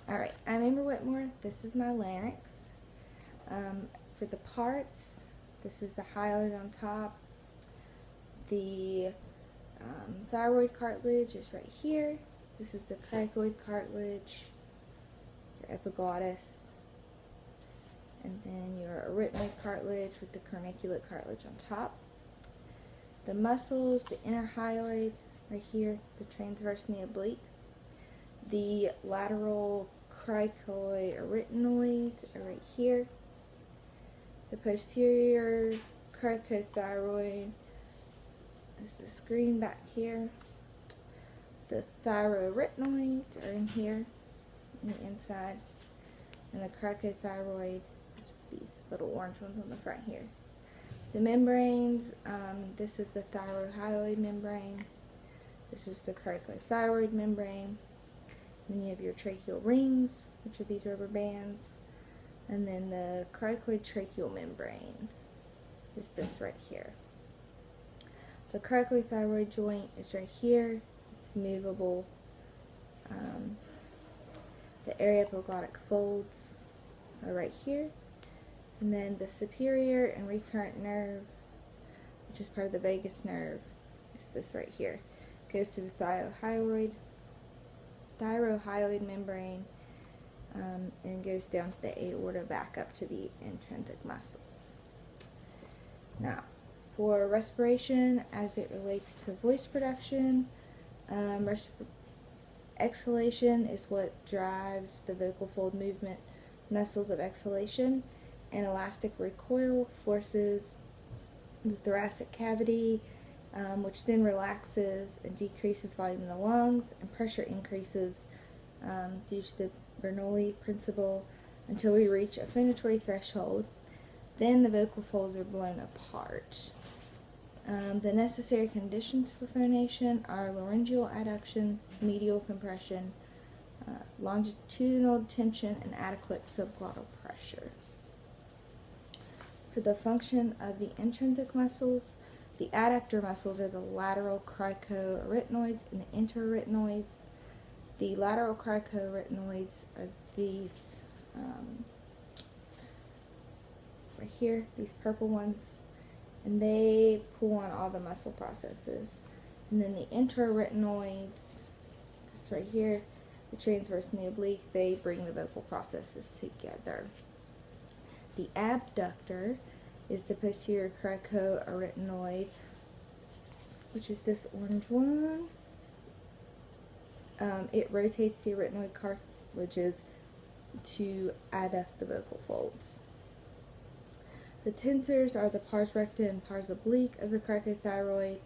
Alright, I'm Amber Whitmore. This is my larynx. For the parts, this is the hyoid on top. The thyroid cartilage is right here. This is the cricoid cartilage, your epiglottis, and then your arytenoid cartilage with the corniculate cartilage on top. The muscles, the inner hyoid right here, the transverse and the obliques. The lateral cricoarytenoids are right here. The posterior cricothyroid is the screen back here. The thyroarytenoids are in here, on the inside. And the cricothyroid is these little orange ones on the front here. The membranes, this is the thyrohyoid membrane. This is the cricothyroid membrane. Then you have your tracheal rings, which are these rubber bands. And then the cricoid tracheal membrane is this right here. The cricothyroid joint is right here. It's movable. The aryepiglottic folds are right here. And then the superior and recurrent nerve, which is part of the vagus nerve, is this right here. It goes to the thyrohyoid membrane and goes down to the aorta back up to the intrinsic muscles. Now, for respiration, as it relates to voice production, exhalation is what drives the vocal fold movement muscles of exhalation, and elastic recoil forces the thoracic cavity, which then relaxes and decreases volume in the lungs, and pressure increases due to the Bernoulli principle until we reach a phonatory threshold. Then the vocal folds are blown apart. The necessary conditions for phonation are laryngeal adduction, medial compression, longitudinal tension, and adequate subglottal pressure. For the function of the intrinsic muscles, the adductor muscles are the lateral cricoarytenoids and the interarytenoids. The lateral cricoarytenoids are these right here, these purple ones, and they pull on all the muscle processes. And then the interarytenoids, this right here, the transverse and the oblique, they bring the vocal processes together. The abductor is the posterior cricoarytenoid, which is this orange one. It rotates the arytenoid cartilages to adduct the vocal folds. The tensors are the pars recta and pars oblique of the cricothyroid.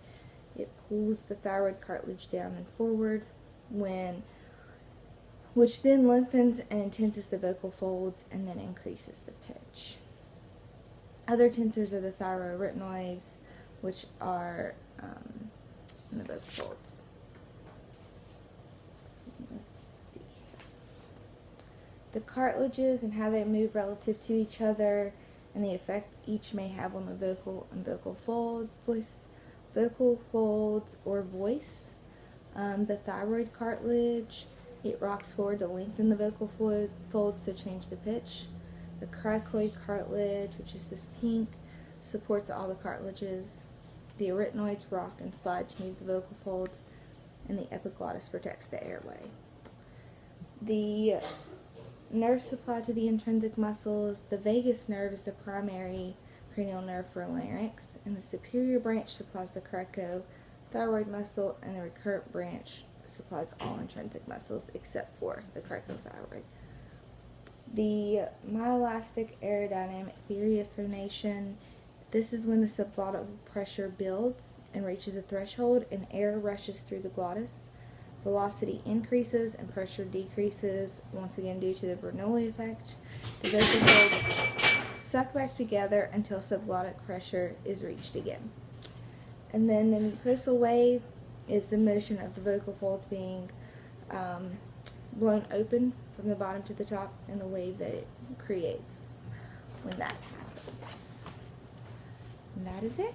It pulls the thyroid cartilage down and forward, which then lengthens and tenses the vocal folds and then increases the pitch. Other tensors are the thyroarytenoids, which are in the vocal folds. Let's see here. The cartilages and how they move relative to each other, and the effect each may have on the vocal and vocal folds or voice. The thyroid cartilage, it rocks forward to lengthen the vocal folds to change the pitch. The cricoid cartilage, which is this pink, supports all the cartilages. The arytenoids rock and slide to move the vocal folds, and the epiglottis protects the airway. The nerve supply to the intrinsic muscles, the vagus nerve is the primary cranial nerve for larynx, and the superior branch supplies the cricothyroid muscle, and the recurrent branch supplies all intrinsic muscles except for the cricothyroid. The myoelastic aerodynamic theory of phonation, this is when the subglottal pressure builds and reaches a threshold and air rushes through the glottis. Velocity increases and pressure decreases, once again due to the Bernoulli effect. The vocal folds suck back together until subglottic pressure is reached again. And then the mucosal wave is the motion of the vocal folds being blown open from the bottom to the top, and the wave that it creates when that happens. And that is it.